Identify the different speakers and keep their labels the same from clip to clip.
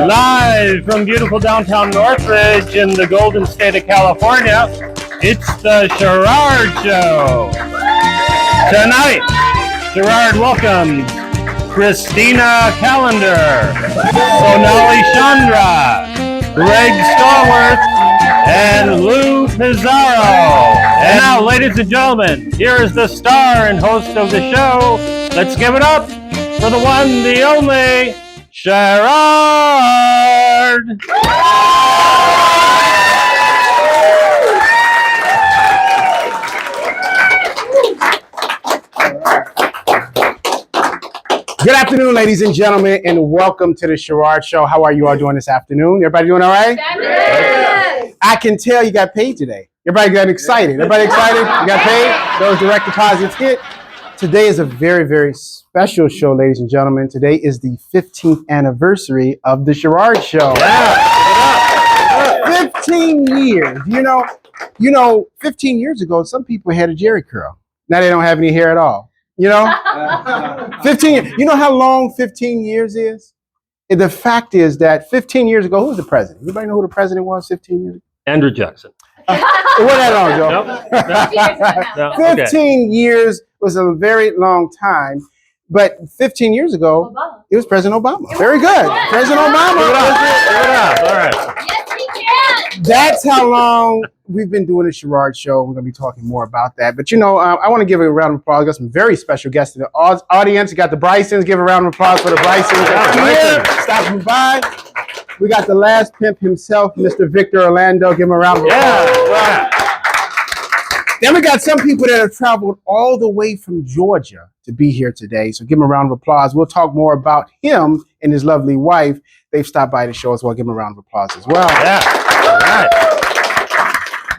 Speaker 1: Live from beautiful downtown Northridge in the Golden State of California, it's the Sherard Show. Tonight, Sherard welcomes Christina Callender, Sonali Chandra, Greg Stallworth, and Lou Pizarro. And now, ladies and gentlemen, here is the star and host of the show. Let's give it up for the one, the only, Sherard.
Speaker 2: Good afternoon, ladies and gentlemen, and welcome to the Sherard Show. How are you all doing this afternoon? Everybody doing all right?
Speaker 3: Yes.
Speaker 2: I can tell you got paid today. Everybody got excited. Everybody excited? You got paid? Those direct deposits hit. Today is a very, very special show, ladies and gentlemen. Today is the 15th anniversary of the Sherard Show.
Speaker 1: Yeah.
Speaker 2: 15 years. You know, 15 years ago, some people had a Jerry curl. Now they don't have any hair at all. You know? 15 years. You know how long 15 years is? And the fact is that 15 years ago, who was the president? Anybody know who the president was 15 years ago?
Speaker 1: Andrew Jackson.
Speaker 2: What that on, Joe?
Speaker 1: No,
Speaker 2: 15 years was a very long time. But 15 years ago, it was President Obama. Very good. President Obama.
Speaker 1: Give it up. All right.
Speaker 3: Yes, we can.
Speaker 2: That's how long we've been doing the Sherard Show. We're going to be talking more about that. But, I want to give a round of applause. We got some very special guests in the audience. You got the Brysons. Give a round of applause for the Brysons. Stopping by. We got the last pimp himself, Mr. Victor Orlando. Give him a round of applause.
Speaker 1: Yeah.
Speaker 2: Then we got some people that have traveled all the way from Georgia to be here today. So give him a round of applause. We'll talk more about him and his lovely wife. They've stopped by the show as well. Give him a round of applause as well.
Speaker 1: Yeah. All right.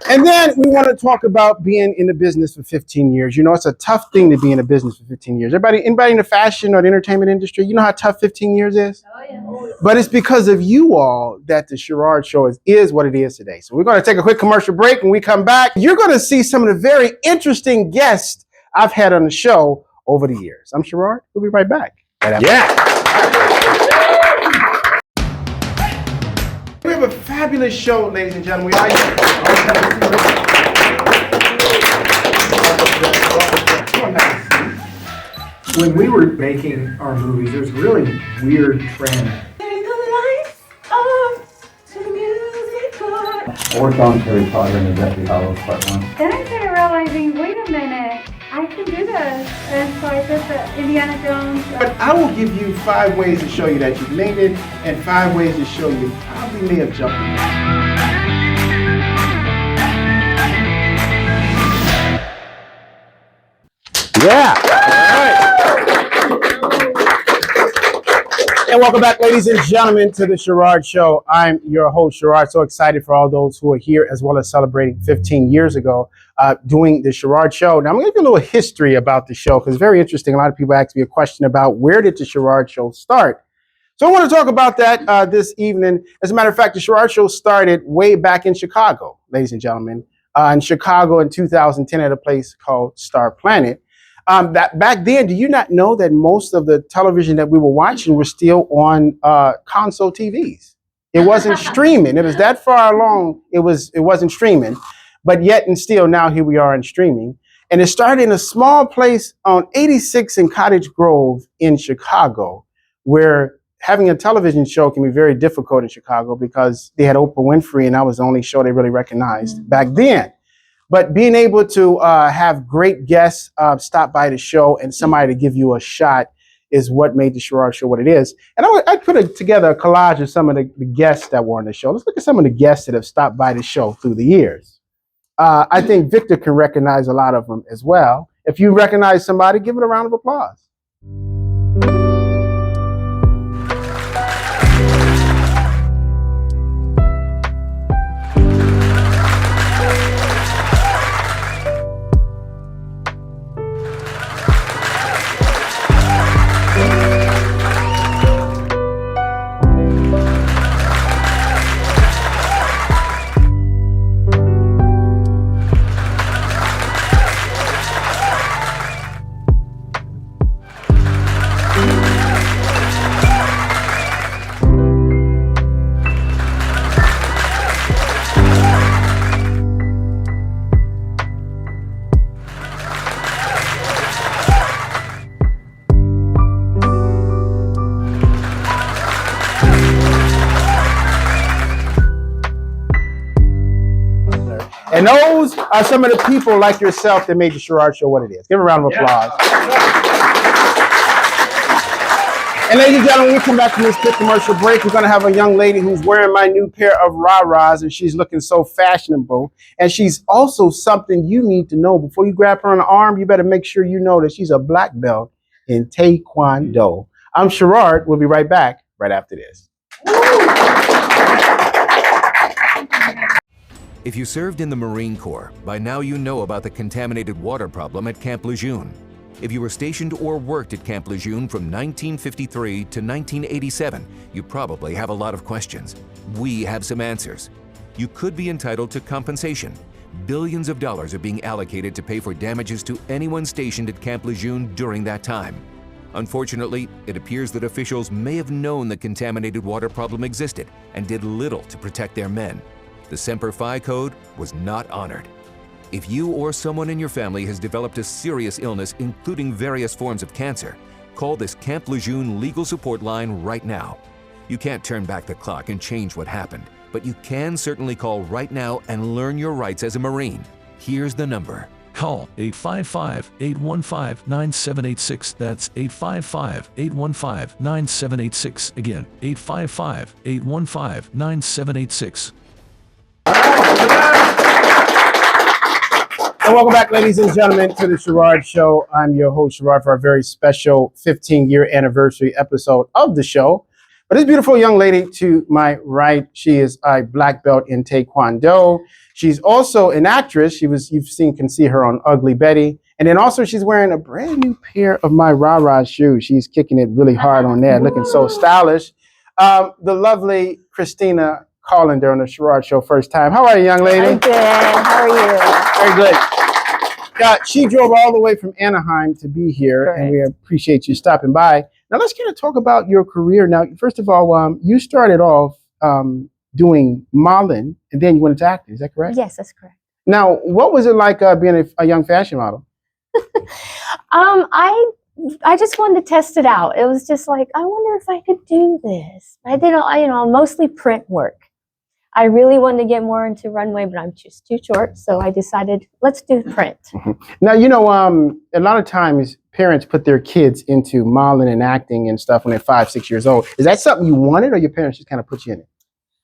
Speaker 2: And then we want to talk about being in the business for 15 years. You know, it's a tough thing to be in the business for 15 years. Anybody in the fashion or the entertainment industry, you know how tough 15 years is?
Speaker 3: Oh, yeah.
Speaker 2: But it's because of you all that the Sherard Show is what it is today. So we're going to take a quick commercial break. When we come back, you're going to see some of the very interesting guests I've had on the show over the years. I'm Sherard. We'll be right back.
Speaker 1: Yeah.
Speaker 2: We have a fabulous show, ladies and gentlemen. We are here.
Speaker 4: When we were making our movies, there was a really weird trend.
Speaker 5: I worked on Harry Potter and the Deathly Hallows Part 1.
Speaker 6: Then I started realizing, wait a minute, I can do this. And so I did the Indiana Jones.
Speaker 2: But I will give you 5 ways to show you that you've made it and 5 ways to show you probably may have jumped in. Yeah. All right. And welcome back, ladies and gentlemen, to the Sherard Show. I'm your host, Sherard. So excited for all those who are here, as well as celebrating 15 years ago doing the Sherard Show. Now, I'm going to give you a little history about the show because it's very interesting. A lot of people ask me a question about where did the Sherard Show start? So I want to talk about that this evening. As a matter of fact, the Sherard Show started way back in Chicago, ladies and gentlemen. In Chicago in 2010 at a place called Star Planet. That back then, do you not know that most of the television that we were watching was still on console TVs? It wasn't streaming. It was that far along. It wasn't streaming, but yet and still now here we are in streaming. And it started in a small place on 86 in Cottage Grove in Chicago, where having a television show can be very difficult in Chicago because they had Oprah Winfrey, and that was the only show they really recognized back then. But being able to have great guests stop by the show and somebody to give you a shot is what made the Sherard Show what it is. And I put together a collage of some of the guests that were on the show. Let's look at some of the guests that have stopped by the show through the years. I think Victor can recognize a lot of them as well. If you recognize somebody, give it a round of applause. And those are some of the people like yourself that made the Sherard Show what it is. Give a round of applause. And ladies and gentlemen, when we come back from this quick commercial break, we're going to have a young lady who's wearing my new pair of rah-rahs, and she's looking so fashionable. And she's also something you need to know. Before you grab her on the arm, you better make sure you know that she's a black belt in Taekwondo. I'm Sherard. We'll be right back right after this.
Speaker 7: If you served in the Marine Corps, by now you know about the contaminated water problem at Camp Lejeune. If you were stationed or worked at Camp Lejeune from 1953 to 1987, you probably have a lot of questions. We have some answers. You could be entitled to compensation. Billions of dollars are being allocated to pay for damages to anyone stationed at Camp Lejeune during that time. Unfortunately, it appears that officials may have known the contaminated water problem existed and did little to protect their men. The Semper Fi code was not honored. If you or someone in your family has developed a serious illness, including various forms of cancer, call this Camp Lejeune legal support line right now. You can't turn back the clock and change what happened, but you can certainly call right now and learn your rights as a Marine. Here's the number.
Speaker 8: Call 855-815-9786. That's 855-815-9786. Again, 855-815-9786.
Speaker 2: And welcome back, ladies and gentlemen, to the Sherard Show. I'm your host, Sherard, for a very special 15-year anniversary episode of the show. But this beautiful young lady to my right, she is a black belt in Taekwondo. She's also an actress. You've can see her on Ugly Betty. And then also she's wearing a brand new pair of my rah-rah shoes. She's kicking it really hard on that, looking so stylish. The lovely Christina Collender on the Sherard Show, first time. How are you, young lady?
Speaker 3: I'm good. How are you?
Speaker 2: Very good. She drove all the way from Anaheim to be here, and we appreciate you stopping by. Now, let's kind of talk about your career. Now, first of all, you started off doing modeling, and then you went into acting. Is that correct?
Speaker 3: Yes, that's correct.
Speaker 2: Now, what was it like being a young fashion model?
Speaker 3: I just wanted to test it out. It was just like, I wonder if I could do this. I did, mostly print work. I really wanted to get more into runway, but I'm just too short. So I decided, let's do print.
Speaker 2: Now, a lot of times parents put their kids into modeling and acting and stuff when they're 5, 6 years old. Is that something you wanted, or your parents just kind of put you in it?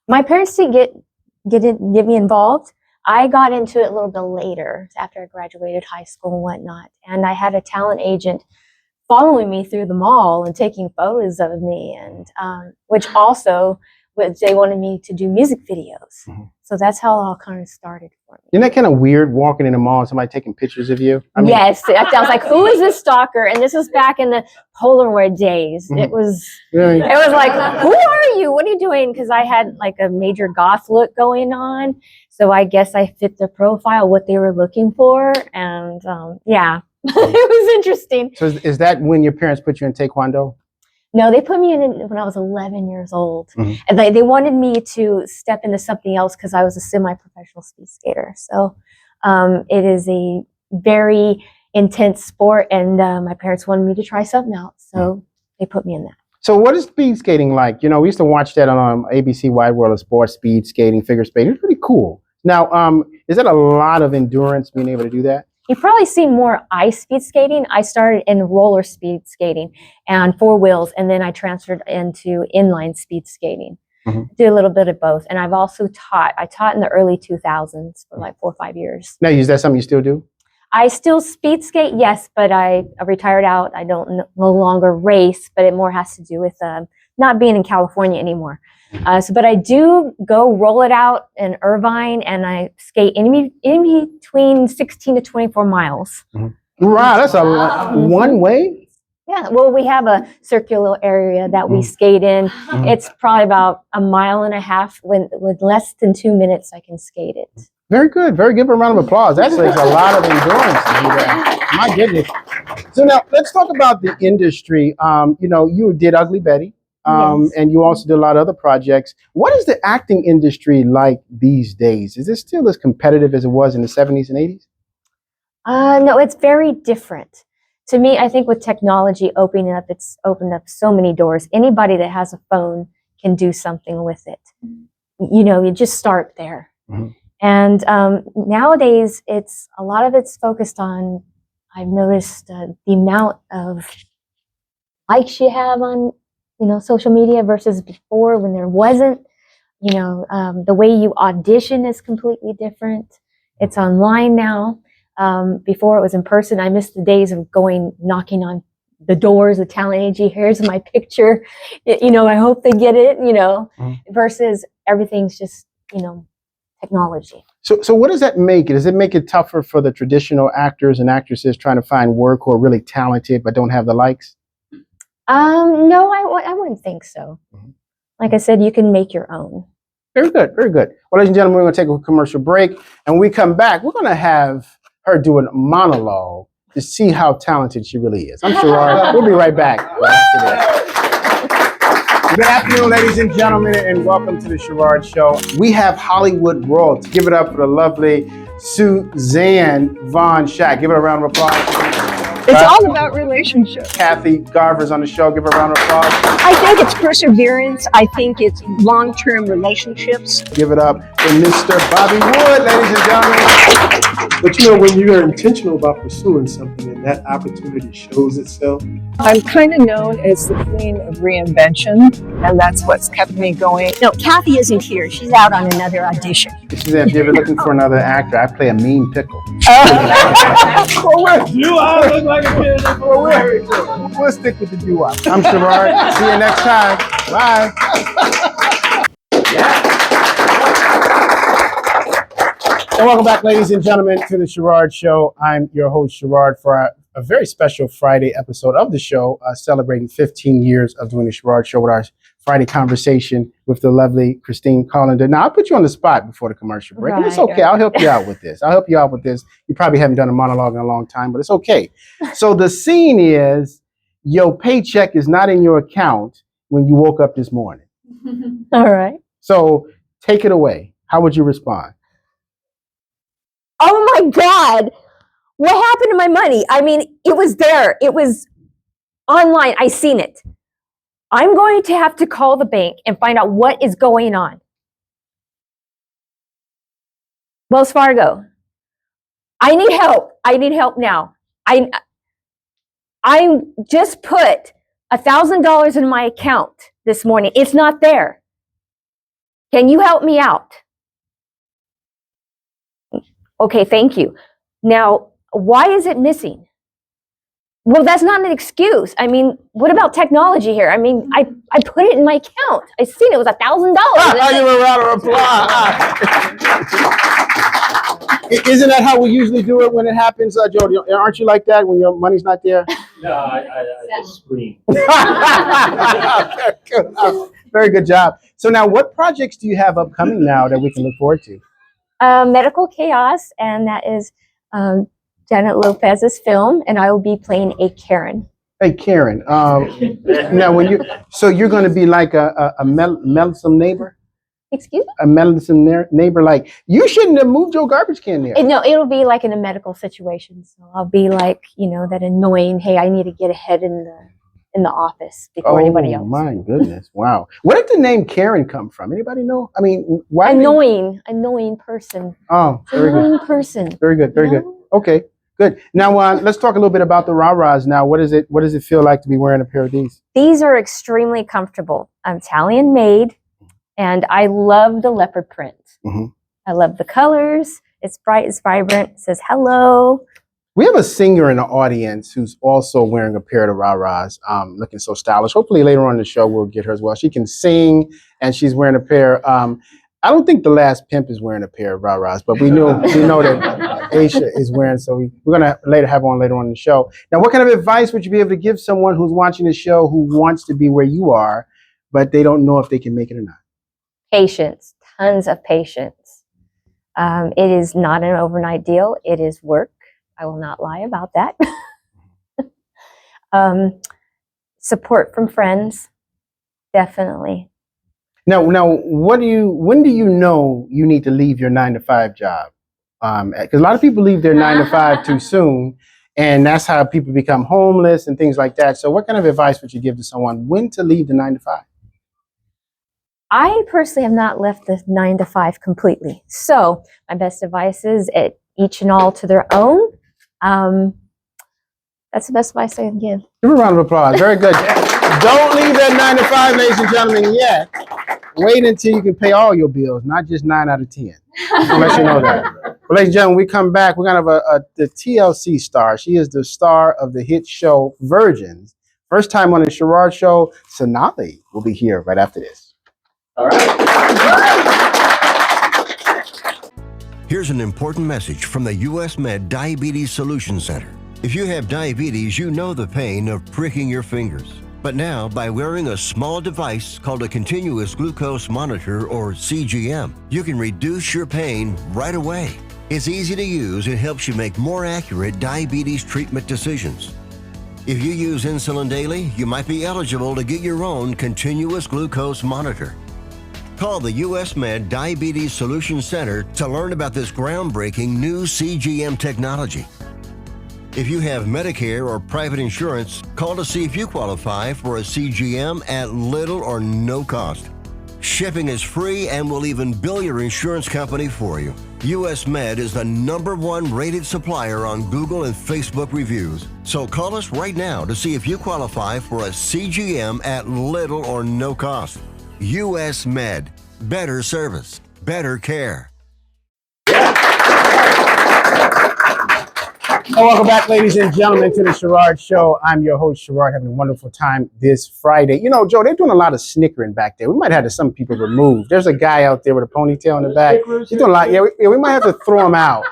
Speaker 3: My parents didn't get me involved. I got into it a little bit later, after I graduated high school and whatnot. And I had a talent agent following me through the mall and taking photos of me, and which also they wanted me to do music videos. Mm-hmm. So that's how it all kind of started for me.
Speaker 2: Isn't that kind of weird, walking in the mall and somebody taking pictures of you?
Speaker 3: Yes, I was like, who is this stalker? And this was back in the Polaroid days. Mm-hmm. It was like, who are you? What are you doing? Because I had like a major goth look going on. So I guess I fit the profile, what they were looking for. And yeah, it was interesting.
Speaker 2: So is that when your parents put you in Taekwondo?
Speaker 3: No, they put me in when I was 11 years old. Mm-hmm. And they wanted me to step into something else because I was a semi-professional speed skater. So it is a very intense sport, and my parents wanted me to try something else. So they put me in that.
Speaker 2: So what is speed skating like? We used to watch that on ABC Wide World of Sports, speed skating, figure skating. It's pretty cool. Now, is that a lot of endurance being able to do that?
Speaker 3: You've probably seen more ice speed skating. I started in roller speed skating and 4 wheels, and then I transferred into inline speed skating. Mm-hmm. Did a little bit of both. And I've also taught. I taught in the early 2000s for like 4 or 5 years.
Speaker 2: Now, is that something you still do?
Speaker 3: I still speed skate, yes, but I retired out. I don't no longer race, but it more has to do with not being in California anymore. But I do go roll it out in Irvine, and I skate in between 16 to 24 miles.
Speaker 2: Mm-hmm. Wow, that's a one way?
Speaker 3: Yeah, well, we have a circular area that we skate in. Mm-hmm. It's probably about 1.5 miles. With less than 2 minutes, I can skate it.
Speaker 2: Very good. Very good. A round of applause. That's like a lot of endurance to do that. My goodness. So now let's talk about the industry. You did Ugly Betty. Yes. And you also did a lot of other projects. What is the acting industry like these days? Is it still as competitive as it was in the 70s and 80s?
Speaker 3: No, it's very different. To me, I think with technology opening up, it's opened up so many doors. Anybody that has a phone can do something with it. You just start there. Mm-hmm. And nowadays, a lot of it's focused on. I've noticed the amount of likes you have on, social media versus before when there wasn't. The way you audition is completely different. It's online now. Before it was in person. I miss the days of knocking on the doors of talent agency. Here's my picture. I hope they get it. Versus everything's just technology.
Speaker 2: So what does that make it? Does it make it tougher for the traditional actors and actresses trying to find work who are really talented but don't have the likes?
Speaker 3: No, I wouldn't think so. Like I said, you can make your own.
Speaker 2: Very good, very good. Well, ladies and gentlemen, we're going to take a commercial break, and when we come back, we're going to have her do a monologue to see how talented she really is. I'm Sherard. We'll be right back. Good afternoon, ladies and gentlemen, and welcome to the Sherard Show. We have Hollywood royalty. Give it up for the lovely Suzanne Von Schack. Give it a round of applause.
Speaker 9: It's all about relationships.
Speaker 2: Kathy Garver's on the show. Give her a round of applause.
Speaker 9: I think it's perseverance. I think it's long-term relationships.
Speaker 2: Give it up for Mr. Bobby Wood, ladies and gentlemen.
Speaker 10: But when you're intentional about pursuing something and that opportunity shows itself.
Speaker 9: I'm kind of known as the queen of reinvention, and that's what's kept me going.
Speaker 11: No, Kathy isn't here. She's out on another audition.
Speaker 2: Suzanne, if you're ever looking for another actor, I play a mean pickle.
Speaker 10: You all look like a kid.
Speaker 2: We'll stick with the doo-wop. I'm Sherard. See you next time. Bye. And welcome back, ladies and gentlemen, to the Sherard Show. I'm your host, Sherard, for a very special Friday episode of the show, celebrating 15 years of doing the Sherard Show with our Friday conversation with the lovely Christine Collender. Now, I'll put you on the spot before the commercial break, and it's okay. I'll help you out with this. You probably haven't done a monologue in a long time, but it's okay. So the scene is your paycheck is not in your account when you woke up this morning.
Speaker 3: All right.
Speaker 2: So take it away. How would you respond?
Speaker 3: Oh my God. What happened to my money? I mean, it was there. It was online. I seen it. I'm going to have to call the bank and find out what is going on. Wells Fargo. I need help. I need help now. I just put $1,000 in my account this morning. It's not there. Can you help me out? Okay, thank you. Now, why is it missing? Well, that's not an excuse. I mean, what about technology here? I mean, I put it in my account. I seen it was $1,000.
Speaker 2: I give a round of applause. Isn't that how we usually do it when it happens, Joe? Aren't you like that when your money's not there?
Speaker 10: No, I just scream.
Speaker 2: Very good job. So now, what projects do you have upcoming now that we can look forward to?
Speaker 3: Medical Chaos, and that is Janet Lopez's film, and I will be playing a Karen.
Speaker 2: Hey, Karen. Now, you're going to be like a meddlesome neighbor?
Speaker 3: Excuse me?
Speaker 2: A meddlesome neighbor, like, you shouldn't have moved your garbage can there.
Speaker 3: No, it'll be like in a medical situation. So I'll be like, that annoying, hey, I need to get ahead in the office before anybody else.
Speaker 2: Oh, my goodness. Wow. Where did the name Karen come from? Anybody know? I mean, why?
Speaker 3: Annoying person.
Speaker 2: Oh, very
Speaker 3: annoying
Speaker 2: good.
Speaker 3: person.
Speaker 2: Very good. Very good. Okay, good. Now, let's talk a little bit about the rah-rahs now. What does it feel like to be wearing a pair of these?
Speaker 3: These are extremely comfortable. I'm Italian made, and I love the leopard print.
Speaker 2: Mm-hmm.
Speaker 3: I love the colors. It's bright, it's vibrant. It says hello.
Speaker 2: We have a singer in the audience who's also wearing a pair of the rah-rahs, looking so stylish. Hopefully later on in the show we'll get her as well. She can sing, and she's wearing a pair. I don't think the last pimp is wearing a pair of rah-rahs, but we know that Aisha is wearing. So we're gonna have one later on in the show. Now, what kind of advice would you be able to give someone who's watching the show who wants to be where you are, but they don't know if they can make it or not?
Speaker 3: Patience, tons of patience. It is not an overnight deal. It is work. I will not lie about that. Support from friends, definitely.
Speaker 2: Now, when do you know you need to leave your 9-to-5 job? Because a lot of people leave their 9-to-5 too soon, and that's how people become homeless and things like that. So, what kind of advice would you give to someone when to leave the 9-to-5?
Speaker 3: I personally have not left the 9 to 5 completely. So my best advice is each and all to their own. That's the best advice I can give.
Speaker 2: Give a round of applause. Very good. Don't leave that 9 to 5, ladies and gentlemen, yet. Wait until you can pay all your bills, not just 9 out of 10. I'll let you know that. Well, ladies and gentlemen, we come back. We're going to have the TLC star. She is the star of the hit show Virgins. First time on the Sherard show. Sonali will be here right after this.
Speaker 12: All right.
Speaker 13: Here's an important message from the US Med Diabetes Solution Center. If you have diabetes, you know the pain of pricking your fingers. But now, by wearing a small device called a continuous glucose monitor, or CGM, you can reduce your pain right away. It's easy to use and helps you make more accurate diabetes treatment decisions. If you use insulin daily, you might be eligible to get your own continuous glucose monitor. Call the US Med Diabetes Solution Center to learn about this groundbreaking new CGM technology. If you have Medicare or private insurance, call to see if you qualify for a CGM at little or no cost. Shipping is free and will even bill your insurance company for you. US Med is the #1 rated supplier on Google and Facebook reviews. So call us right now to see if you qualify for a CGM at little or no cost. US Med. Better service. Better care.
Speaker 2: Oh, welcome back, ladies and gentlemen, to the Sherard Show. I'm your host, Sherard, having a wonderful time this Friday. You know, Joe, they're doing a lot of snickering back there. We might have some people removed. There's a guy out there with a ponytail in the back. He's doing a lot. Yeah, we might have to throw him out.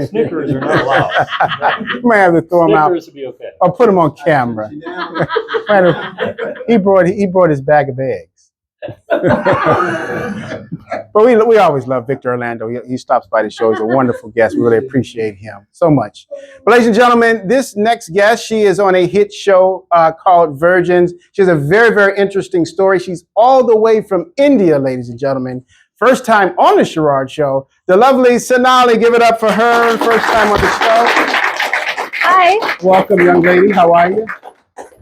Speaker 1: Snickers are not allowed.
Speaker 2: We might have to throw him out.
Speaker 1: Snickers would be okay.
Speaker 2: Or put him on camera. He brought his bag of eggs. But we always love Victor Orlando. He stops by the show. He's a wonderful guest. We really appreciate him so much. But ladies and gentlemen, this next guest, she is on a hit show called Virgins. She has a very, very interesting story. She's all the way from India, ladies and gentlemen. First time on the Sherard Show. The lovely Sonali, give it up for her. First time on the show.
Speaker 14: Hi.
Speaker 2: Welcome, young lady. How are you?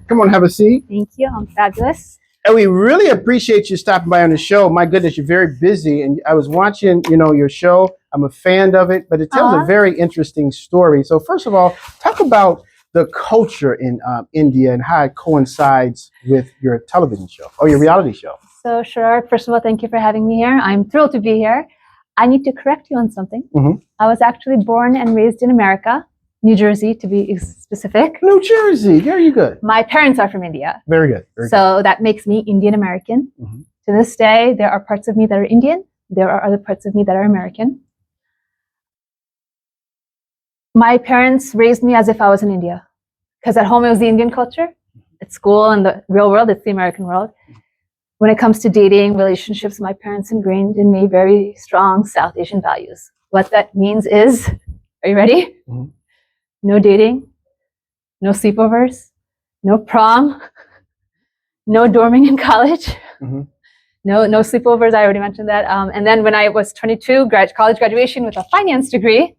Speaker 2: Come on, have a seat.
Speaker 14: Thank you. I'm fabulous.
Speaker 2: And we really appreciate you stopping by on the show. My goodness, you're very busy. And I was watching, your show. I'm a fan of it, but it tells a very interesting story. So first of all, talk about the culture in India and how it coincides with your television show or your reality show.
Speaker 14: So Sherard, first of all, thank you for having me here. I'm thrilled to be here. I need to correct you on something.
Speaker 2: Mm-hmm.
Speaker 14: I was actually born and raised in America, New Jersey to be specific.
Speaker 2: New Jersey, very good.
Speaker 14: My parents are from India.
Speaker 2: Very good. Very
Speaker 14: so that makes me Indian American.
Speaker 2: Mm-hmm.
Speaker 14: To this day, there are parts of me that are Indian. There are other parts of me that are American. My parents raised me as if I was in India. Because at home it was the Indian culture. At school and the real world, it's the American world. When it comes to dating, relationships, my parents ingrained in me very strong South Asian values. What that means is, are you ready?
Speaker 2: Mm-hmm.
Speaker 14: No dating, no sleepovers, no prom, no dorming in college,
Speaker 2: mm-hmm.
Speaker 14: no sleepovers, I already mentioned that. And then when I was 22, college graduation with a finance degree,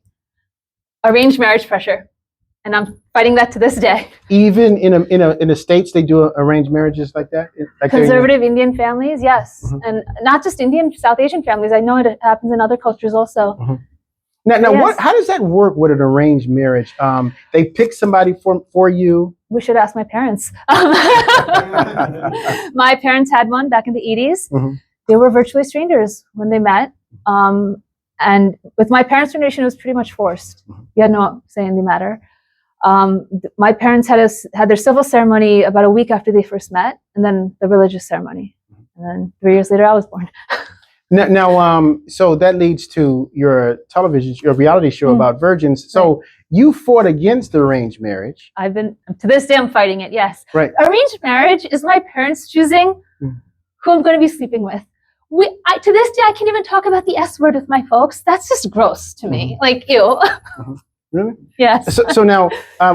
Speaker 14: arranged marriage pressure. And I'm fighting that to this day.
Speaker 2: Even in the States, they do arranged marriages like that? Like
Speaker 14: conservative Indian families, yes.
Speaker 2: Mm-hmm.
Speaker 14: And not just Indian, South Asian families. I know it happens in other cultures also.
Speaker 2: Mm-hmm. Now,
Speaker 14: yes.
Speaker 2: How does that work with an arranged marriage? They pick somebody for you?
Speaker 14: We should ask my parents. My parents had one back in the 80s.
Speaker 2: Mm-hmm.
Speaker 14: They were virtually strangers when they met. And with my parents' generation, it was pretty much forced. You had no say in the matter. My parents had their civil ceremony about a week after they first met, and then the religious ceremony. And then 3 years later, I was born.
Speaker 2: Now, so that leads to your reality show about virgins. So you fought against the arranged marriage.
Speaker 14: To this day, I'm fighting it, yes.
Speaker 2: Right.
Speaker 14: Arranged marriage is my parents choosing who I'm going to be sleeping with. To this day, I can't even talk about the S word with my folks. That's just gross to me. Like, ew.
Speaker 2: Really?
Speaker 14: Yes.
Speaker 2: So now,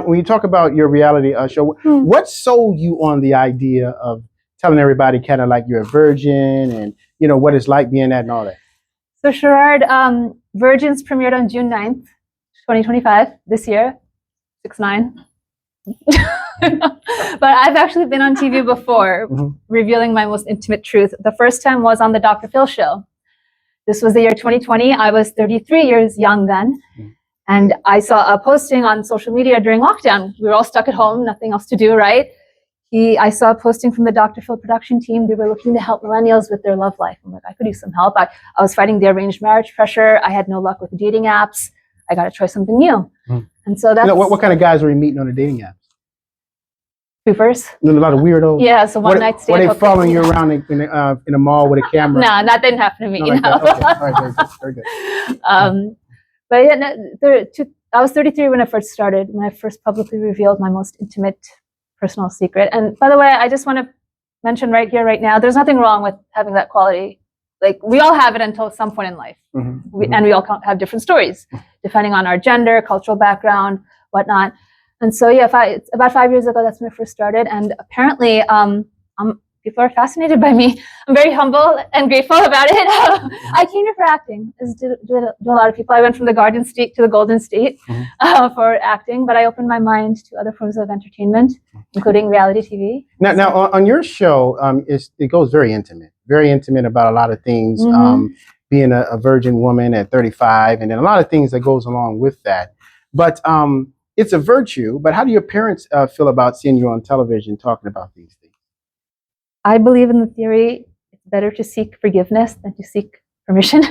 Speaker 2: when you talk about your reality show, what sold you on the idea of telling everybody kind of like you're a virgin and, what it's like being that and all that?
Speaker 14: So Sherard, Virgins premiered on June 9th, 2025, this year, 6/9. But I've actually been on TV before, revealing my most intimate truth. The first time was on the Dr. Phil show. This was the year 2020. I was 33 years young then. And I saw a posting on social media during lockdown. We were all stuck at home, nothing else to do, right? I saw a posting from the Dr. Phil production team. They were looking to help millennials with their love life. I'm like, I could use some help. I was fighting the arranged marriage pressure. I had no luck with dating apps. I got to try something new. And so that's...
Speaker 2: what kind of guys were you meeting on the dating apps?
Speaker 14: Troopers.
Speaker 2: A lot of weirdos?
Speaker 14: Yeah, so one night stand.
Speaker 2: Were they following you around in a mall with a camera?
Speaker 14: No, that didn't happen to me.
Speaker 2: Like that. Okay. All right, very good.
Speaker 14: But yeah, I was 33 when I first started, when I first publicly revealed my most intimate personal secret. And by the way, I just want to mention right here, right now, there's nothing wrong with having that quality. Like, we all have it until some point in life. And we all have different stories, depending on our gender, cultural background, whatnot. And so, yeah, it's about 5 years ago, that's when I first started. And apparently, people are fascinated by me. I'm very humble and grateful about it. I came here for acting, as do a lot of people. I went from the Garden State to the Golden State for acting, but I opened my mind to other forms of entertainment, including reality TV.
Speaker 2: Now on your show, it goes very intimate about a lot of things, being a virgin woman at 35, and then a lot of things that goes along with that. But it's a virtue, but how do your parents feel about seeing you on television talking about these things?
Speaker 14: I believe in the theory, it's better to seek forgiveness than to seek permission.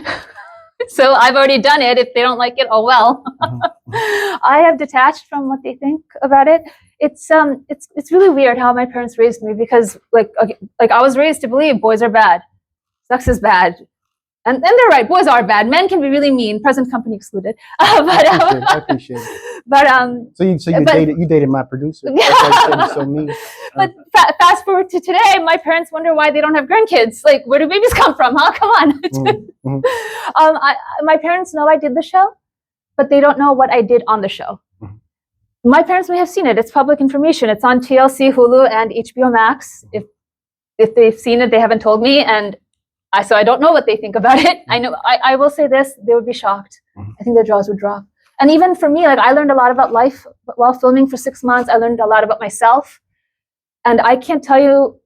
Speaker 14: So I've already done it. If they don't like it, oh well. I have detached from what they think about it. It's really weird how my parents raised me, because like I was raised to believe boys are bad, sex is bad. And they're right, boys are bad. Men can be really mean, present company excluded.
Speaker 2: I appreciate it.
Speaker 14: But
Speaker 2: so you dated my producer. That's why you said he's so mean.
Speaker 14: But fast forward to today, my parents wonder why they don't have grandkids. Like, where do babies come from? Huh? Come on. My parents know I did the show, but they don't know what I did on the show. My parents may have seen it. It's public information. It's on TLC, Hulu, and HBO Max. If they've seen it, they haven't told me, and so I don't know what they think about it. I know I will say this: they would be shocked. I think their jaws would drop. And even for me, like, I learned a lot about life while filming for 6 months. I learned a lot about myself, and I can't tell you,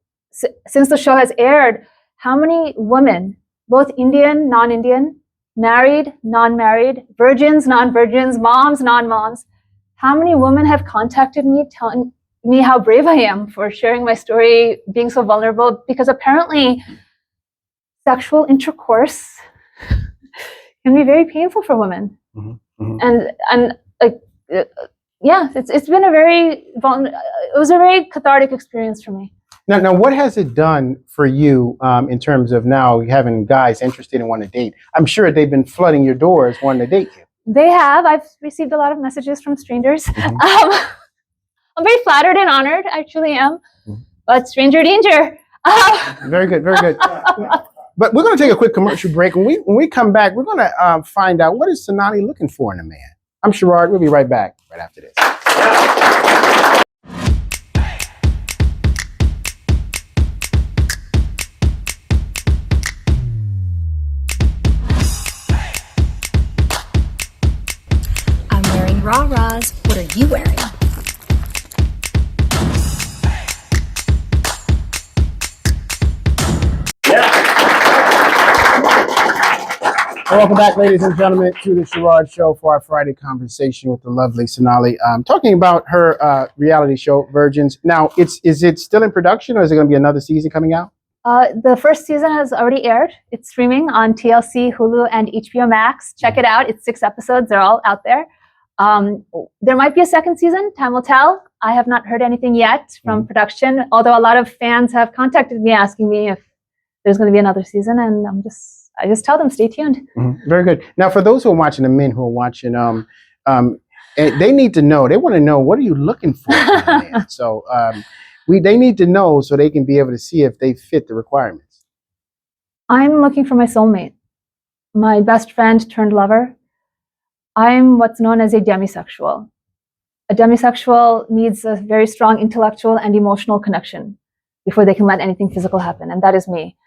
Speaker 14: since the show has aired, how many women, both Indian, non-Indian, married, non-married, virgins, non-virgins, moms, non-moms, how many women have contacted me telling me how brave I am for sharing my story, being so vulnerable, because apparently sexual intercourse can be very painful for women. And like, yeah, it's been it was a very cathartic experience for me.
Speaker 2: Now, what has it done for you in terms of now having guys interested in wanting to date? I'm sure they've been flooding your doors wanting to date you.
Speaker 14: They have. I've received a lot of messages from strangers. I'm very flattered and honored. I truly am. But stranger danger.
Speaker 2: Very good, very good. But we're going to take a quick commercial break. When we come back, we're going to find out, what is Sonali looking for in a man? I'm Sherard. We'll be right back right after this.
Speaker 11: I'm wearing rah-rahs. What are you wearing?
Speaker 2: Welcome back, ladies and gentlemen, to the Sherard Show for our Friday conversation with the lovely Sonali. Talking about her reality show, Virgins. Now, is it still in production, or is it going to be another season coming out?
Speaker 14: The first season has already aired. It's streaming on TLC, Hulu, and HBO Max. Check it out. It's 6 episodes. They're all out there. There might be a second season. Time will tell. I have not heard anything yet from production, although a lot of fans have contacted me asking me if there's going to be another season, and I just tell them, stay tuned.
Speaker 2: Very good. Now, for those who are watching, the men who are watching, they need to know. They want to know, what are you looking for in a man? So they need to know so they can be able to see if they fit the requirements.
Speaker 14: I'm looking for my soulmate, my best friend turned lover. I'm what's known as a demisexual. A demisexual needs a very strong intellectual and emotional connection before they can let anything physical happen, and that is me.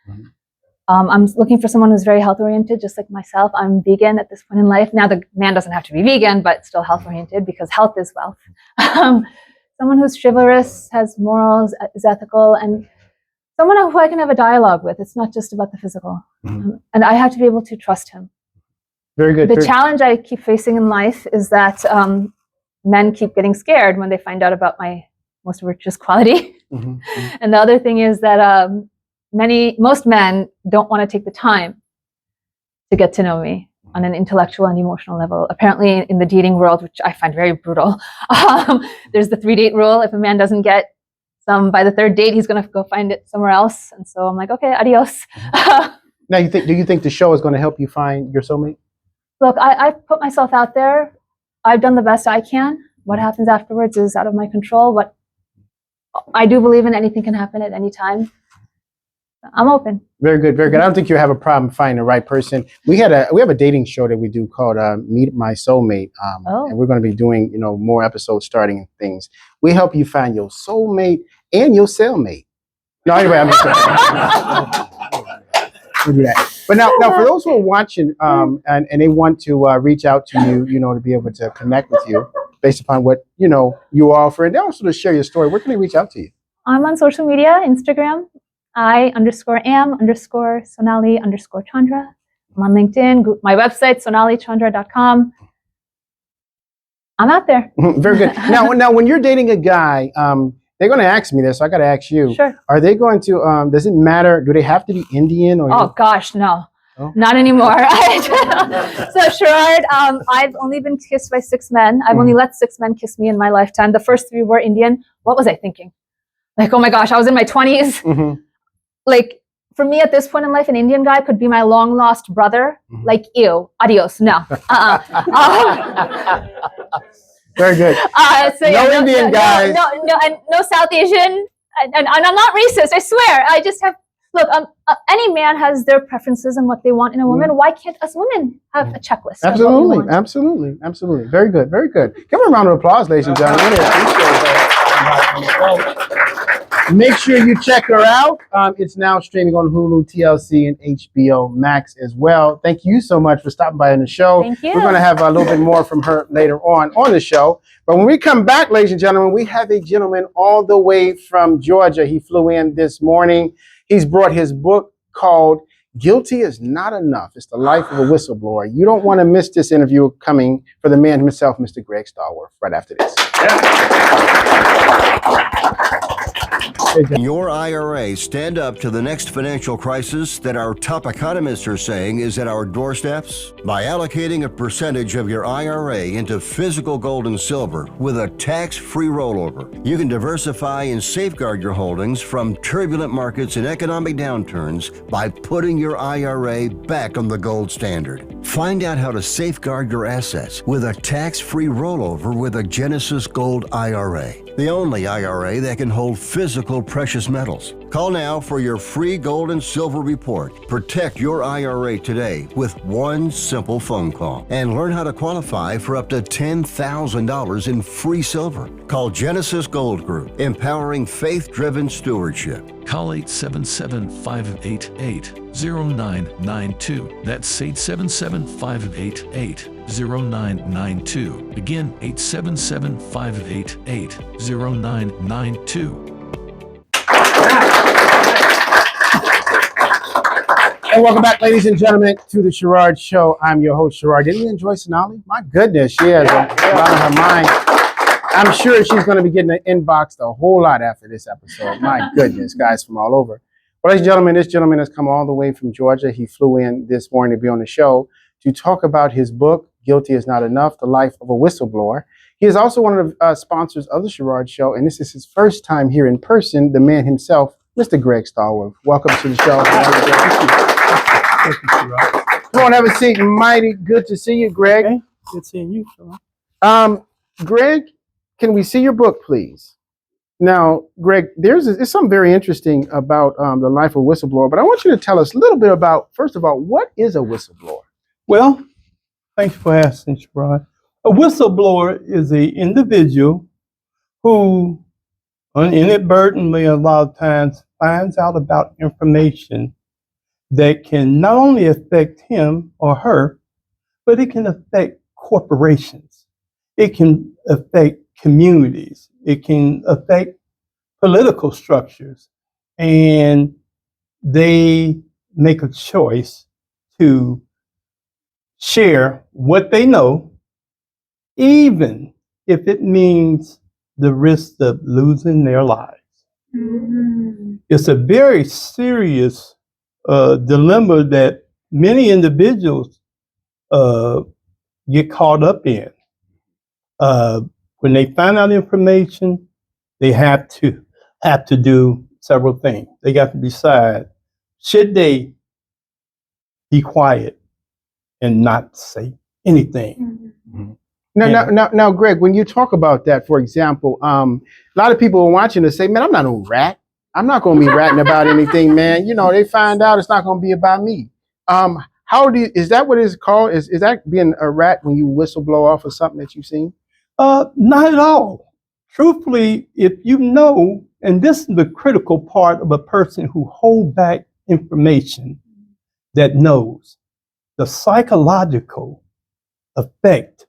Speaker 14: I'm looking for someone who's very health-oriented, just like myself. I'm vegan at this point in life. Now, the man doesn't have to be vegan, but still health-oriented, because health is wealth. someone who's chivalrous, has morals, is ethical, and someone who I can have a dialogue with. It's not just about the physical. And I have to be able to trust him.
Speaker 2: Very good.
Speaker 14: The challenge I keep facing in life is that men keep getting scared when they find out about my most virtuous quality. And the other thing is that most men don't want to take the time to get to know me on an intellectual and emotional level. Apparently in the dating world, which I find very brutal, there's the 3-date rule. If a man doesn't get some by the 3rd date, he's going to go find it somewhere else. And so I'm like, okay, adios.
Speaker 2: Now, do you think the show is going to help you find your soulmate?
Speaker 14: Look, I put myself out there. I've done the best I can. What happens afterwards is out of my control. But I do believe in anything can happen at any time. I'm open.
Speaker 2: Very good, very good. I don't think you have a problem finding the right person. We have a dating show that we do called Meet My Soulmate, and we're going to be doing more episodes starting and things. We help you find your soulmate and your cellmate. No, anyway, I'm just we'll do that. But now for those who are watching and they want to reach out to you, to be able to connect with you based upon what you offer, and also to share your story, where can they reach out to you?
Speaker 14: I'm on social media, Instagram. I_am_Sonali_Chandra. I'm on LinkedIn, my website, sonalichandra.com. I'm out there.
Speaker 2: Very good. Now, when you're dating a guy, they're going to ask me this, so I got to ask you.
Speaker 14: Sure.
Speaker 2: Are they going to, does it matter, do they have to be Indian? Or
Speaker 14: oh, gosh, no. Oh. Not anymore. So, Sherard, I've only been kissed by 6 men. I've only let 6 men kiss me in my lifetime. The first 3 were Indian. What was I thinking? Like, oh my gosh, I was in my 20s. Like, for me at this point in life, an Indian guy could be my long lost brother. Like, ew, adios, no.
Speaker 2: Very good.
Speaker 14: So, no Indian guys. No South Asian. And I'm not racist, I swear. I just have, look, any man has their preferences and what they want in a woman. Why can't us women have a checklist?
Speaker 2: Absolutely, absolutely. Very good, very good. Give them a round of applause, ladies and gentlemen. Really appreciate that. Make sure you check her out. It's now streaming on Hulu, TLC, and HBO Max as well. Thank you so much for stopping by on the show.
Speaker 14: Thank you.
Speaker 2: We're going to have a little bit more from her later on the show. But when we come back, ladies and gentlemen, we have a gentleman all the way from Georgia. He flew in this morning. He's brought his book called Guilty is Not Enough. It's the life of a whistleblower. You don't want to miss this interview coming for the man himself, Mr. Greg Stallworth, right after this.
Speaker 13: Can your IRA stand up to the next financial crisis that our top economists are saying is at our doorsteps? By allocating a percentage of your IRA into physical gold and silver with a tax-free rollover, you can diversify and safeguard your holdings from turbulent markets and economic downturns by putting your IRA back on the gold standard. Find out how to safeguard your assets with a tax-free rollover with a Genesis Gold IRA, the only IRA that can hold physical precious metals. Call now for your free gold and silver report. Protect your IRA today with one simple phone call and learn how to qualify for up to $10,000 in free silver. Call Genesis Gold Group, empowering faith-driven stewardship.
Speaker 8: Call 877-588-0992. That's 877-588-0992. Again, 877-588-0992.
Speaker 2: And welcome back, ladies and gentlemen, to the Sherard Show. I'm your host, Sherard. Didn't you enjoy Sonali? My goodness, she has a lot on her mind. I'm sure she's going to be getting inboxed a whole lot after this episode. My goodness, guys from all over. Well, ladies and gentlemen, this gentleman has come all the way from Georgia. He flew in this morning to be on the show to talk about his book, Guilty is Not Enough, The Life of a Whistleblower. He is also one of the sponsors of the Sherard Show, and this is his first time here in person, the man himself, Mr. Greg Stallworth. Welcome to the show. Come on, have a seat. Mighty good to see you, Greg.
Speaker 10: Okay. Good seeing you, Sherard.
Speaker 2: Greg, can we see your book, please? Now, Greg, there's something very interesting about the life of a whistleblower, but I want you to tell us a little bit about, first of all, what is a whistleblower?
Speaker 10: Well, thanks for asking, Sherard. A whistleblower is an individual who inadvertently a lot of times finds out about information that can not only affect him or her, but it can affect corporations. It can affect communities. It can affect political structures. And they make a choice to share what they know, even if it means the risk of losing their lives. It's a very serious dilemma that many individuals get caught up in. When they find out information, they have to do several things. They got to decide, should they be quiet and not say anything?
Speaker 2: Now, Greg, when you talk about that, for example, a lot of people are watching to say, man, I'm not no rat. I'm not going to be ratting about anything, man. You know, they find out it's not going to be about me. Is that what it's called? Is that being a rat when you whistleblow off of something that you've seen?
Speaker 10: Not at all. Truthfully, if you know, and this is the critical part of a person who hold back information that knows, the psychological effect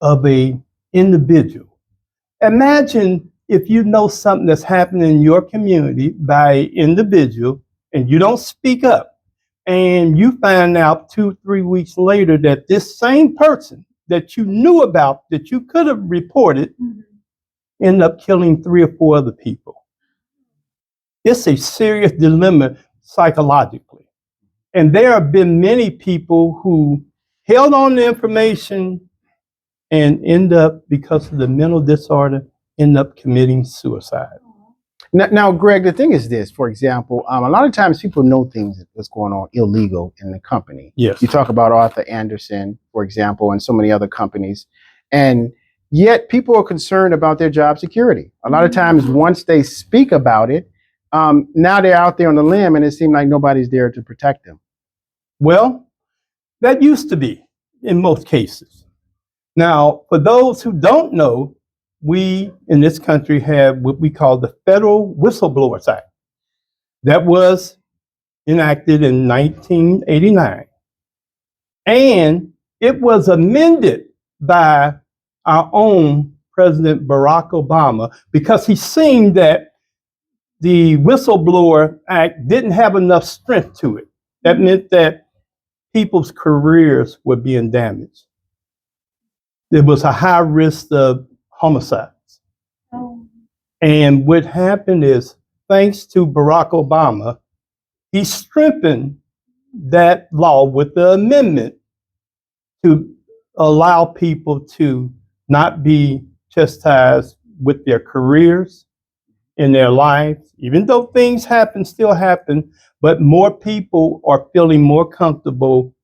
Speaker 10: of a individual. Imagine if you know something that's happening in your community by an individual and you don't speak up, and you find out 2-3 weeks later that this same person that you knew about, that you could have reported, end up killing 3 or 4 other people. It's a serious dilemma psychologically. And there have been many people who held on to information and end up, because of the mental disorder, end up committing suicide.
Speaker 2: Now, Greg, the thing is this, for example, a lot of times people know things that's going on illegal in the company.
Speaker 10: Yes.
Speaker 2: You talk about Arthur Anderson, for example, and so many other companies. And yet people are concerned about their job security. A lot of times once they speak about it, now they're out there on the limb and it seems like nobody's there to protect them.
Speaker 10: Well, that used to be in most cases. Now, for those who don't know, we in this country have what we call the Federal Whistleblowers Act. That was enacted in 1989. And it was amended by our own President Barack Obama because he seen that the Whistleblower Act didn't have enough strength to it. That meant that people's careers were being damaged. There was a high risk of homicides. And what happened is, thanks to Barack Obama, he strengthened that law with the amendment to allow people to not be chastised with their careers in their lives, even though things still happen, but more people are feeling more comfortable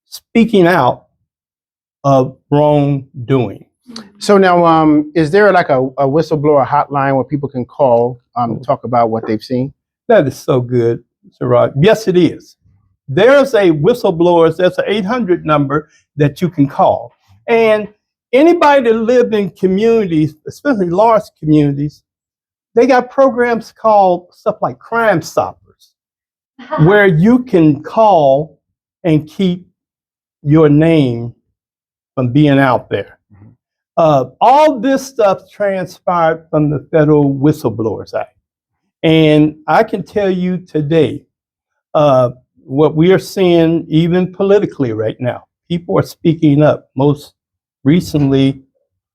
Speaker 10: speaking out of wrongdoing.
Speaker 2: So now, is there like a whistleblower hotline where people can call to talk about what they've seen?
Speaker 10: That is so good, Sherard. Yes, it is. There's a whistleblowers, there's an 800 number that you can call. And anybody that live in communities, especially large communities, they got programs called stuff like Crime Stoppers, where you can call and keep your name from being out there. All this stuff transpired from the Federal Whistleblowers Act. And I can tell you today, what we are seeing even politically right now, people are speaking up. Most recently,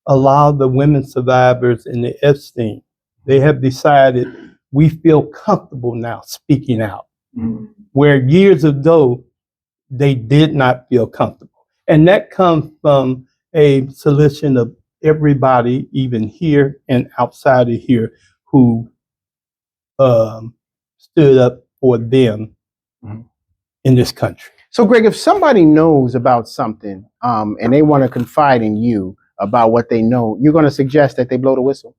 Speaker 10: a lot of the women survivors in the Epstein, they have decided we feel comfortable now speaking out, where years ago, they did not feel comfortable. And that comes from a solution of everybody, even here and outside of here, who stood up for them in this country.
Speaker 2: So, Greg, if somebody knows about something and they want to confide in you about what they know, you're going to suggest that they blow the whistle?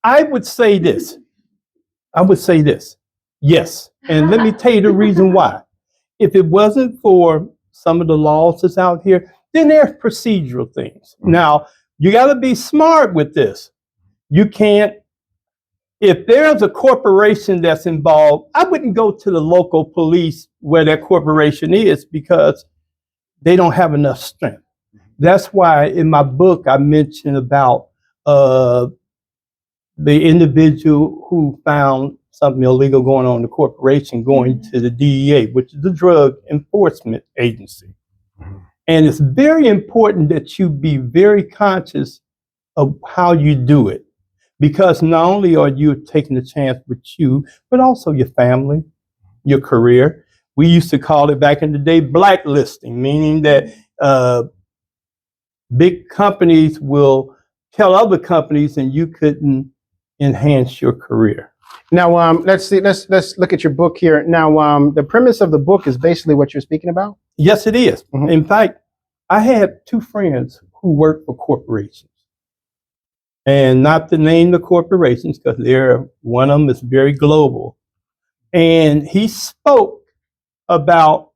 Speaker 10: I would say this. Yes. And let me tell you the reason why. If it wasn't for some of the laws that's out here, then there's procedural things. Now, you got to be smart with this. You can't, if there's a corporation that's involved, I wouldn't go to the local police where that corporation is because they don't have enough strength. That's why in my book I mentioned about the individual who found something illegal going on in the corporation going to the DEA, which is the Drug Enforcement Agency. And it's very important that you be very conscious of how you do it, because not only are you taking a chance with you, but also your family, your career. We used to call it back in the day blacklisting, meaning that big companies will tell other companies and you couldn't enhance your career.
Speaker 2: Now, let's see. Let's look at your book here. Now, the premise of the book is basically what you're speaking about.
Speaker 10: Yes, it is. In fact, I had two friends who worked for corporations, and not to name the corporations because one of them is very global. And he spoke about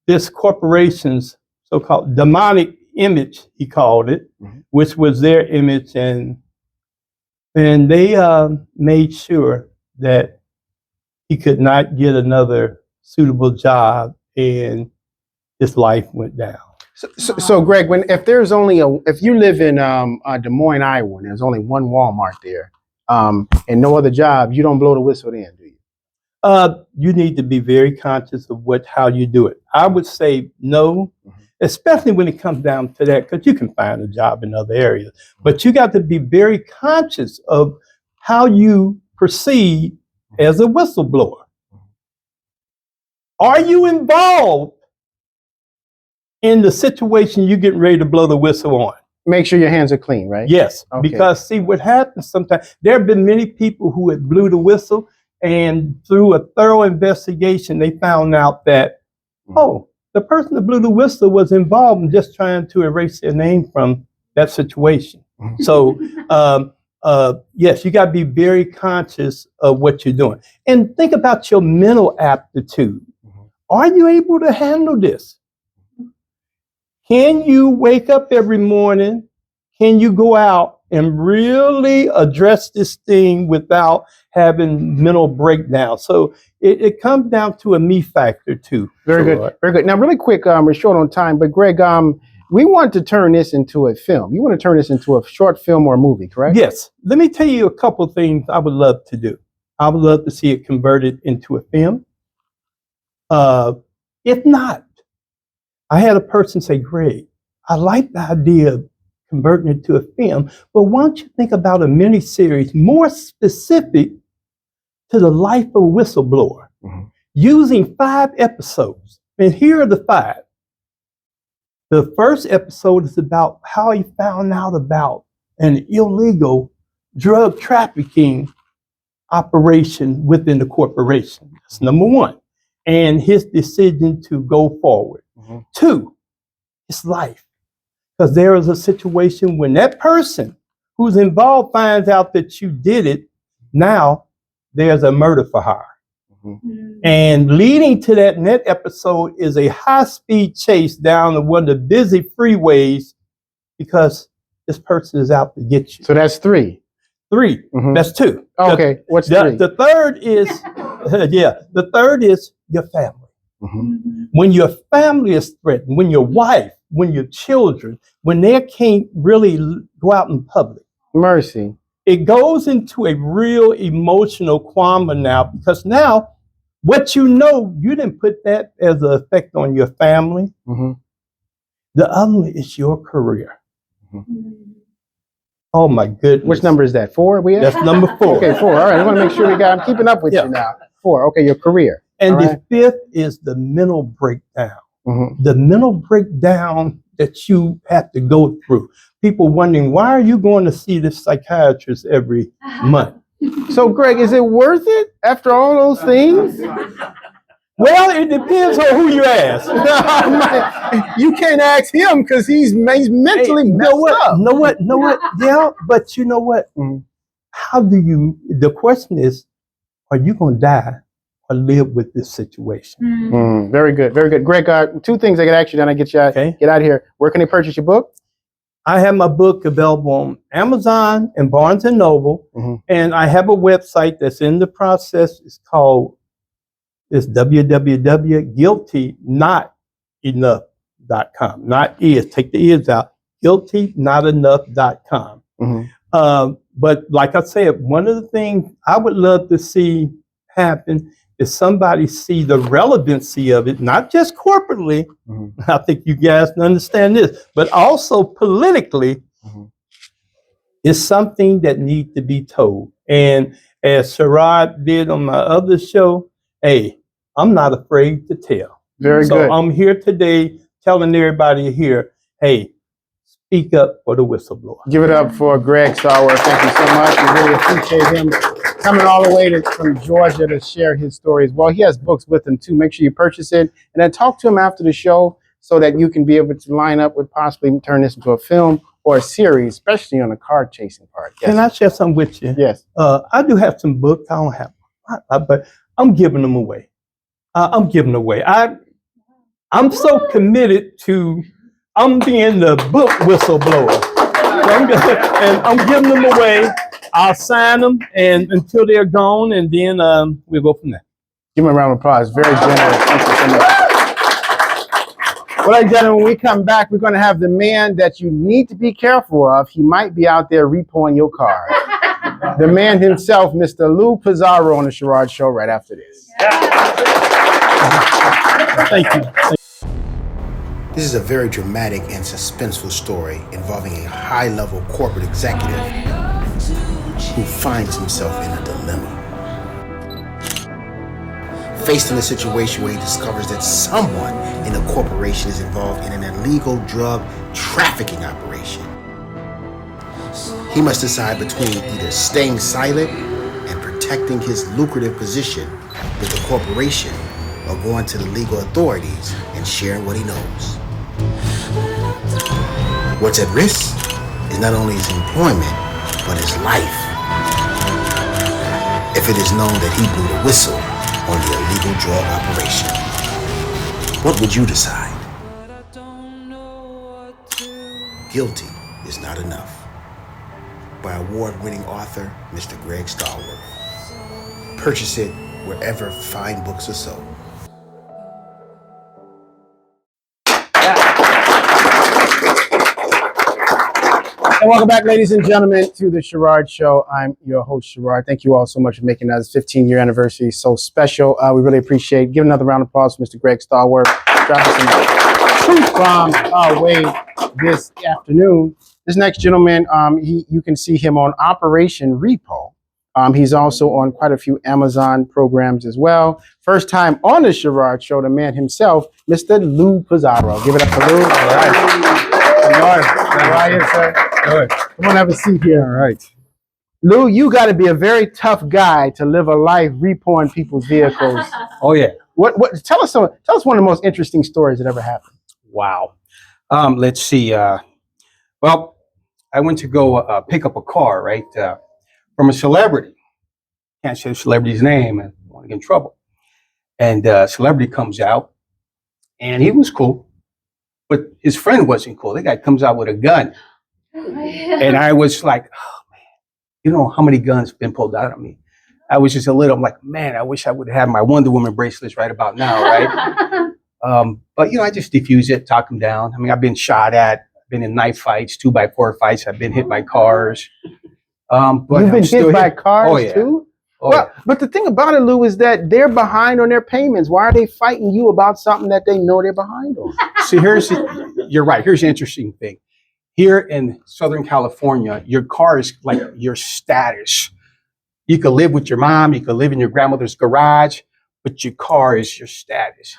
Speaker 10: this corporation's so-called demonic image, he called it, which was their image, and they made sure that he could not get another suitable job, and his life went down.
Speaker 2: So Greg, if you live in Des Moines, Iowa, and there's only one Walmart there, and no other job, you don't blow the whistle then, do you?
Speaker 10: You need to be very conscious of how you do it. I would say no, especially when it comes down to that, because you can find a job in other areas. But you got to be very conscious of how you proceed as a whistleblower. Are you involved in the situation you're getting ready to blow the whistle on?
Speaker 2: Make sure your hands are clean, right?
Speaker 10: Yes,
Speaker 2: Okay.
Speaker 10: because see what happens sometimes, there have been many people who had blew the whistle, and through a thorough investigation, they found out that, the person that blew the whistle was involved in just trying to erase their name from that situation. So, yes, you got to be very conscious of what you're doing. And think about your mental aptitude. Are you able to handle this? Can you wake up every morning? Can you go out and really address this thing without having mental breakdown? So it comes down to a me factor too.
Speaker 2: Very good, very good. Now, really quick, we're short on time, but Greg, we want to turn this into a film. You want to turn this into a short film or a movie, correct?
Speaker 10: Yes. Let me tell you a couple of things I would love to do. I would love to see it converted into a film. If not, I had a person say, Greg, I like the idea of converting it to a film, but why don't you think about a miniseries more specific to the life of a whistleblower, using 5 episodes. And here are the 5. The first episode is about how he found out about an illegal drug trafficking operation within the corporation. That's number 1. And his decision to go forward. 2, his life. Because there is a situation when that person who's involved finds out that you did it, now there's a murder for hire. And leading to that in that episode is a high-speed chase down one of the busy freeways because this person is out to get you.
Speaker 2: So that's 3.
Speaker 10: 3. That's 2.
Speaker 2: Okay, what's 3?
Speaker 10: The third is, the third is your family. When your family is threatened, when your wife, when your children, when they can't really go out in public.
Speaker 2: Mercy.
Speaker 10: It goes into a real emotional quagmire now, because now what you didn't put that as an effect on your family. The other one is your career. Oh my goodness.
Speaker 2: Which number is that? 4?
Speaker 10: That's number 4.
Speaker 2: Okay, 4. All right, I want to make sure I'm keeping up with you now. 4. Okay, your career.
Speaker 10: And the 5th is the mental breakdown. The mental breakdown that you have to go through. People wondering, why are you going to see this psychiatrist every month?
Speaker 2: So, Greg, is it worth it after all those things?
Speaker 10: Well, it depends on who you ask.
Speaker 2: You can't ask him because he's mentally messed up.
Speaker 10: Know what? Yeah, but you know what? How do you, the question is, are you going to die or live with this situation?
Speaker 2: Very good, very good. Greg, 2 things I can ask you, then I get you out, get out of here. Where can they purchase your book?
Speaker 10: I have my book available on Amazon and Barnes & Noble, and I have a website that's in the process. It's www.guiltynotenough.com. Not is, take the is out, guiltynotenough.com. But like I said, one of the things I would love to see happen is somebody see the relevancy of it, not just corporately. I think you guys understand this, but also politically. It's something that needs to be told. And as Sherard did on my other show, hey, I'm not afraid to tell.
Speaker 2: Very
Speaker 10: so
Speaker 2: good.
Speaker 10: I'm here today telling everybody here, hey, speak up for the whistleblower.
Speaker 2: Give it up for Greg Stallworth. Thank you so much. We really appreciate him coming all the way from Georgia to share his story as well. He has books with him too. Make sure you purchase it and then talk to him after the show so that you can be able to line up with possibly turn this into a film or a series, especially on the car chasing part. Yes.
Speaker 10: Can I share something with you?
Speaker 2: Yes.
Speaker 10: I do have some books. I don't have, but I'm giving them away. I'm giving away. I'm so committed to. I'm being the book whistleblower. So I'm giving them away. I'll sign them and until they're gone, and then we'll go from there.
Speaker 2: Give him a round of applause. Very generous. Thank you so much. Well, ladies and gentlemen, when we come back, we're going to have the man that you need to be careful of. He might be out there repoing your car. The man himself, Mr. Lou Pizarro, on the Sherard Show right after this.
Speaker 10: Thank you.
Speaker 2: This is a very dramatic and suspenseful story involving a high-level corporate executive who finds himself in a dilemma. Faced in a situation where he discovers that someone in the corporation is involved in an illegal drug trafficking operation. He must decide between either staying silent and protecting his lucrative position with the corporation or going to the legal authorities and sharing what he knows. What's at risk is not only his employment, but his life. If it is known that he blew the whistle on the illegal drug operation, what would you decide? Guilty is not enough. By award-winning author, Mr. Greg Stallworth. Purchase it wherever fine books are sold. And welcome back, ladies and gentlemen, to the Sherard Show. I'm your host, Sherard. Thank you all so much for making this 15-year anniversary so special. We really appreciate it. Give another round of applause for Mr. Greg Stallworth. Dropping some truth bombs our way this afternoon. This next gentleman, you can see him on Operation Repo. He's also on quite a few Amazon programs as well. First time on the Sherard Show, the man himself, Mr. Lou Pizarro. Give it up for Lou. All right. How are you, sir? Good. Come on, have a seat here. All right. Lou, you got to be a very tough guy to live a life repoing people's vehicles.
Speaker 15: Oh yeah.
Speaker 2: What? Tell us one of the most interesting stories that ever happened.
Speaker 15: Wow. Let's see. Well, I went to go pick up a car, right, from a celebrity. Can't say the celebrity's name, and I want to get in trouble. And celebrity comes out, and he was cool, but his friend wasn't cool. The guy comes out with a gun. And I was like, oh, man, you know how many guns been pulled out on me? I was just I'm like, man, I wish I would have my Wonder Woman bracelets right about now, right? But, I just diffuse it, talk him down. I mean, I've been shot at, been in knife fights, 2x4 fights. I've been hit by cars. But
Speaker 2: you've been hit by cars too?
Speaker 15: Oh,
Speaker 2: well, yeah. But the thing about it, Lou, is that they're behind on their payments. Why are they fighting you about something that they know they're behind on?
Speaker 15: See, you're right. Here's the interesting thing. Here in Southern California, your car is like your status. You could live with your mom, you could live in your grandmother's garage, but your car is your status.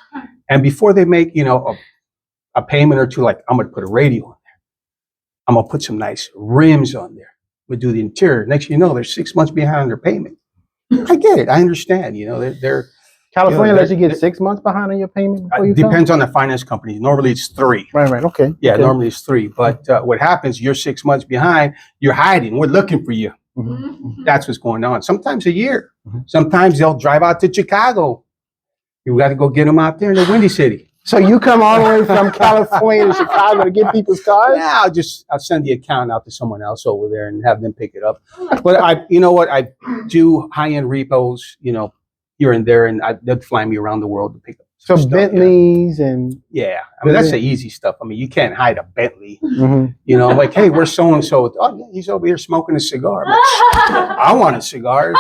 Speaker 15: And before they make, a payment or two, like I'm gonna put a radio on there. I'm gonna put some nice rims on there. We do the interior. Next thing you know, they're 6 months behind on their payment. I get it. I understand. They're
Speaker 2: California lets you get 6 months behind on your payment before you
Speaker 15: depends on the finance company. Normally it's 3.
Speaker 2: Right. Okay.
Speaker 15: Yeah,
Speaker 2: okay.
Speaker 15: Normally it's 3. But what happens, you're 6 months behind, you're hiding. We're looking for you. Mm-hmm. That's what's going on. Sometimes a year. Mm-hmm. Sometimes they'll drive out to Chicago. You got to go get them out there in the Windy City.
Speaker 2: So you come all the way from California to Chicago to get people's cars?
Speaker 15: Yeah, I'll send the account out to someone else over there and have them pick it up. But I do high-end repos, here and there, and they'd fly me around the world to pick up
Speaker 2: So
Speaker 15: stuff,
Speaker 2: Bentleys and
Speaker 15: yeah, I mean that's the easy stuff. I mean you can't hide a Bentley.
Speaker 2: Mhm.
Speaker 15: You know, like hey, we're so and so. Oh, yeah, he's over here smoking a cigar. I'm like, I want a cigar.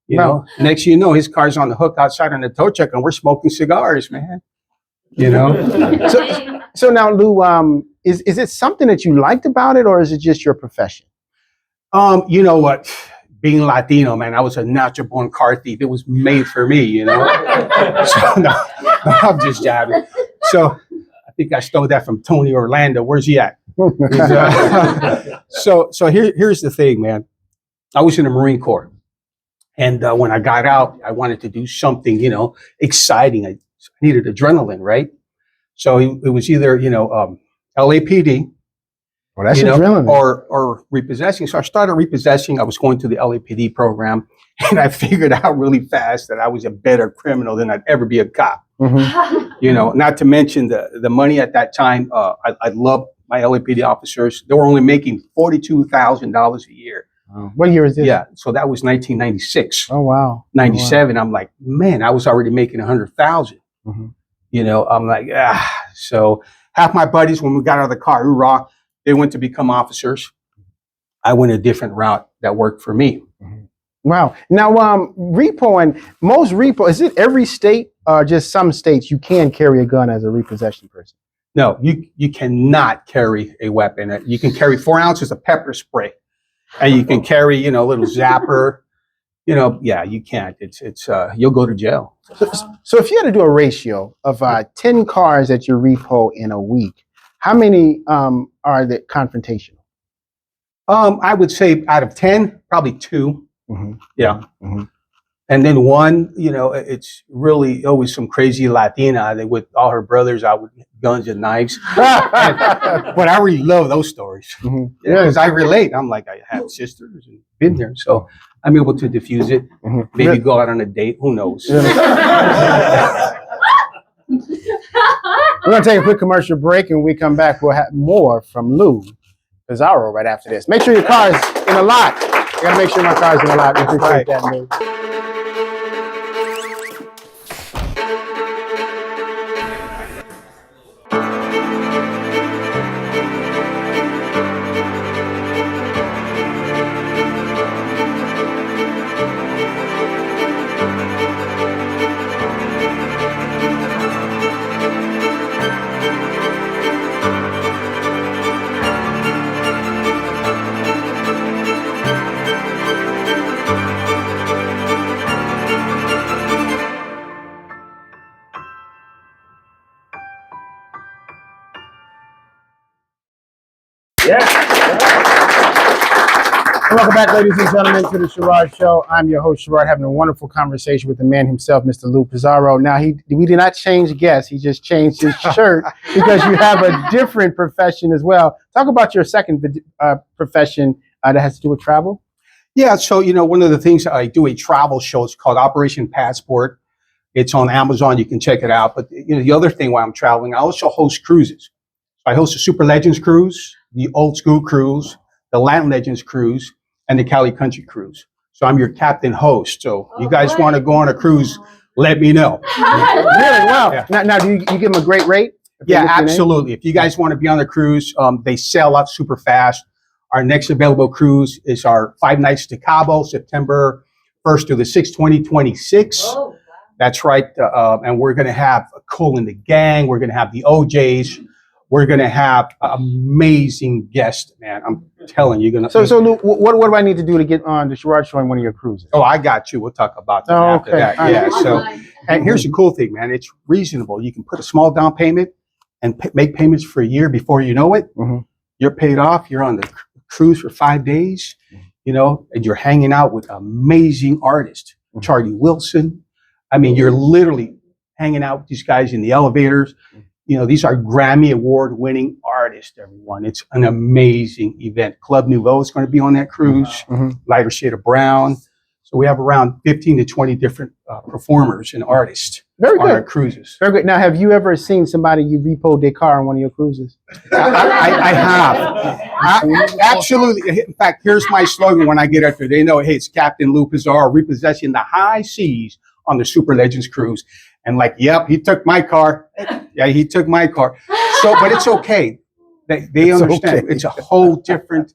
Speaker 15: You know, next thing you know, his car's on the hook outside on the tow truck, and we're smoking cigars, man. You know.
Speaker 2: So now, Lou, is it something that you liked about it, or is it just your profession?
Speaker 15: You know what? Being Latino, man, I was a natural born car thief. It was made for me, you know. So, no, I'm just jabbing. So I think I stole that from Tony Orlando. Where's he at? So here's the thing, man. I was in the Marine Corps, and when I got out, I wanted to do something, you know, exciting. I needed adrenaline, right? So it was either, you know, LAPD.
Speaker 2: Well, that's
Speaker 15: you know,
Speaker 2: adrenaline.
Speaker 15: or repossessing. So I started repossessing. I was going to the LAPD program, and I figured out really fast that I was a better criminal than I'd ever be a cop.
Speaker 2: Mm-hmm.
Speaker 15: You know, not to mention the money at that time. I loved my LAPD officers. They were only making $42,000 a year.
Speaker 2: Wow. What year is this?
Speaker 15: Yeah, so that was 1996.
Speaker 2: Oh wow.
Speaker 15: 97. I'm like, man, I was already making 100,000.
Speaker 2: Mm-hmm.
Speaker 15: You know, I'm like, So half my buddies, when we got out of the car, hoorah, they went to become officers. I went a different route that worked for me.
Speaker 2: Mm-hmm. Wow. Now, repo and most repo, is it every state or just some states you can carry a gun as a repossession person?
Speaker 15: No, you cannot carry a weapon. You can carry 4 ounces of pepper spray, and you can carry, you know, a little zapper. You know, yeah, you can't. It's you'll go to jail.
Speaker 2: So if you had to do a ratio of 10 cars that you repo in a week, how many are the confrontational?
Speaker 15: I would say out of 10, probably 2.
Speaker 2: Mm-hmm.
Speaker 15: Yeah.
Speaker 2: Mm-hmm.
Speaker 15: And then 1, you know, it's really always some crazy Latina that with all her brothers out with guns and knives. But I really love those stories.
Speaker 2: Mm-hmm.
Speaker 15: Yeah, because I relate. I'm like, I have sisters and been there. So I'm able to diffuse it.
Speaker 2: Mm-hmm.
Speaker 15: Maybe go out on a date. Who knows?
Speaker 2: We're going to take a quick commercial break, and when we come back, we'll have more from Lou Pizarro right after this. Make sure your car is in a lot. I got to make sure my car is in a lot. We appreciate that, Lou. Welcome back, ladies and gentlemen, to the Sherard Show. I'm your host, Sherard, having a wonderful conversation with the man himself, Mr. Lou Pizarro. Now, we did not change guests. He just changed his shirt because you have a different profession as well. Talk about your second profession that has to do with travel.
Speaker 15: Yeah, so, you know, one of the things I do a travel show. It's called Operation Passport. It's on Amazon. You can check it out. But, you know, the other thing while I'm traveling, I also host cruises. I host a Super Legends cruise, the Old School cruise, the Land Legends cruise, and the Cali Country cruise. So I'm your captain host. So you guys want to go on a cruise, let me know.
Speaker 2: Really? Wow. Yeah. Now do you give them a great rate?
Speaker 15: Yeah, absolutely. If you guys want to be on the cruise, they sell out super fast. Our next available cruise is our 5 nights to Cabo, September 1st to the 6th, 2026. Oh, wow. That's right. And we're going to have Cole and the Gang. We're going to have the OJs. We're going to have amazing guests, man. I'm telling you. So
Speaker 2: Lou, what do I need to do to get on the Sherard Show on one of your cruises?
Speaker 15: Oh, I got you. We'll talk about that after that. Yeah. So, and here's the cool thing, man. It's reasonable. You can put a small down payment and make payments for a year before you know it. Mm-hmm. You're paid off. You're on the cruise for 5 days, you know, and you're hanging out with amazing artists. Mm-hmm. Charlie Wilson. I mean, you're literally hanging out with these guys in the elevators. You know, these are Grammy Award winning artists, everyone. It's an amazing event. Club Nouveau is going to be on that cruise, mm-hmm. Lighter Shade of Brown. So we have around 15 to 20 different performers and artists on our cruises.
Speaker 2: Very good. Now, have you ever seen somebody you repoed their car on one of your cruises?
Speaker 15: I have. Absolutely. In fact, here's my slogan when I get up there. They know, hey, it's Captain Lou Pizarro repossessing the high seas on the Super Legends cruise. And like, yep, he took my car. Yeah, he took my car. So, but it's okay. They understand.
Speaker 2: okay.
Speaker 15: It's a whole different,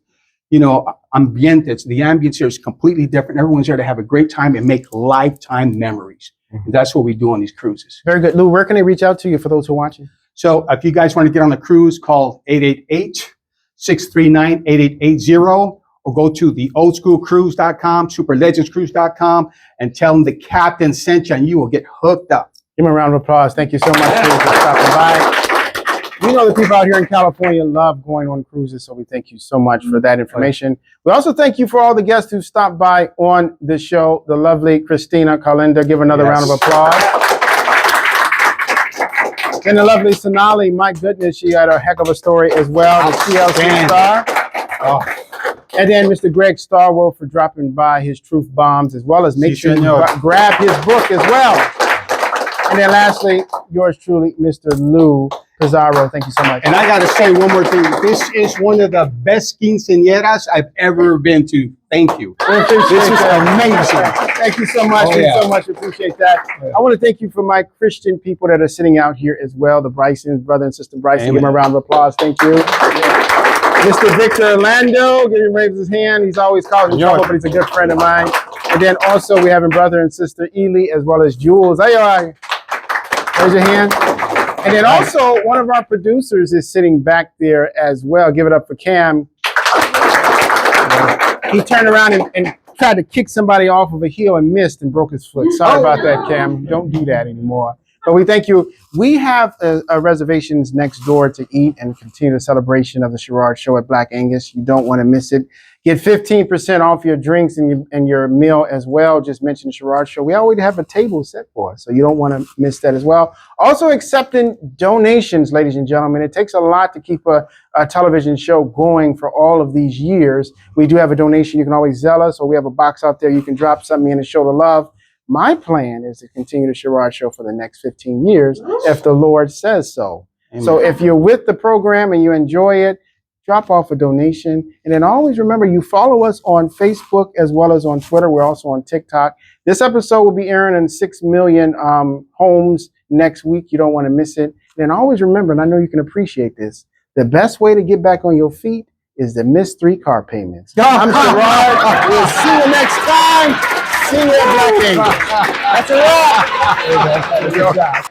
Speaker 15: ambiente. The ambience here is completely different. Everyone's there to have a great time and make lifetime memories. And that's what we do on these cruises.
Speaker 2: Very good. Lou, where can they reach out to you for those who are watching?
Speaker 15: So if you guys want to get on a cruise, call 888-639-8880 or go to the oldschoolcruise.com, superlegendscruise.com, and tell them the captain sent you and you will get hooked up.
Speaker 2: Give him a round of applause. Thank you so much for stopping by. We know the people out here in California love going on cruises, so we thank you so much for that information. We also thank you for all the guests who stopped by on the show. The lovely Christina Kalinda. Give her another round of applause. And the lovely Sonali, my goodness, she had a heck of a story as well. The TLC star. Oh. And then Mr. Greg Stallworth for dropping by his truth bombs, as well as make sure you grab his book as well. And then lastly, yours truly, Mr. Lou Pizarro. Thank you so much.
Speaker 15: And I got to say one more thing. This is one of the best quinceañeras I've ever been to. Thank you. This is amazing.
Speaker 2: Thank you so much. Thank you so much. Appreciate that. I want to thank you for my Christian people that are sitting out here as well. The Brysons, brother and sister Bryson. Give him a round of applause. Thank you. Mr. Victor Orlando, give him raise his hand. He's always causing trouble, but he's a good friend of mine. And then also we have a brother and sister Ely as well as Jules. Hey, raise your hand. And then also one of our producers is sitting back there as well. Give it up for Cam. He turned around and tried to kick somebody off of a hill and missed and broke his foot. Sorry about that, Cam. Don't do that anymore. But we thank you. We have reservations next door to eat and continue the celebration of the Sherard Show at Black Angus. You don't want to miss it. Get 15% off your drinks and your meal as well. Just mention the Sherard Show. We already have a table set for us, so you don't want to miss that as well. Also accepting donations, ladies and gentlemen. It takes a lot to keep a television show going for all of these years. We do have a donation. You can always Zelle us, or we have a box out there. You can drop something in and show the love. My plan is to continue the Sherard Show for the next 15 years if the Lord says so. Amen. So if you're with the program and you enjoy it, drop off a donation. And then always remember, you follow us on Facebook as well as on Twitter. We're also on TikTok. This episode will be airing in 6 million homes next week. You don't want to miss it. And always remember, and I know you can appreciate this, the best way to get back on your feet is to miss 3 car payments. I'm Sherard. We'll see you next time. See you at Black Angus. That's a wrap. Good job.